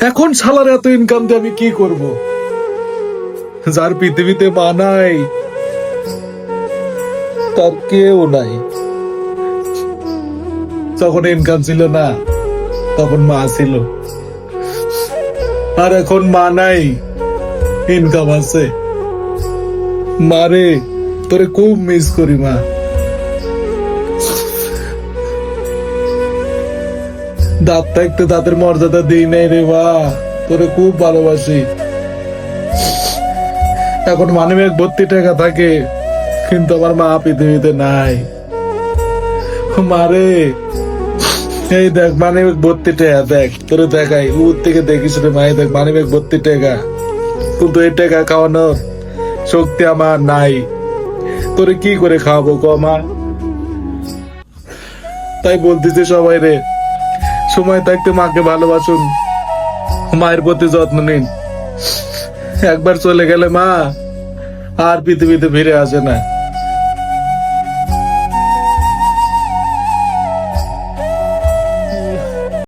এখন শালার এত ইনকাম দিয়ে আমি কি করব? যার পৃথিবীতে মা নাই, তার কেউ নাই। যখন ইনকাম ছিল না, তখন মা ছিল, আর এখন মা নাই, ইনকাম আছে। মারে, তোরে খুব মিস করি মা। দাঁত থাকতে দাঁতের মর্যাদা দিই নাই রে মা, তোরে খুব ভালোবাসি। এখন মানিব্যাগ ভর্তি টাকা থাকে, কিন্তু আমার মা পৃথিবীতে নাই। মারে, এই দেখ মানিব্যাগ ভর্তি টাকা, দেখ তোরে দেখাই, উর থেকে দেখিস রে মা, এই দেখ মানিব্যাগ ভর্তি টাকা, কিন্তু এই টাকা খাওয়ানোর শক্তি আমার নাই। তোরে কি করে খাওয়াবো ক মা? তাই বলতেছি সবাই রে, সময় থাকতে মাকে ভালোবাসুন, মায়ের প্রতি যত্ন নিন। একবার চলে গেলে মা আর পৃথিবীতে ফিরে আসে না।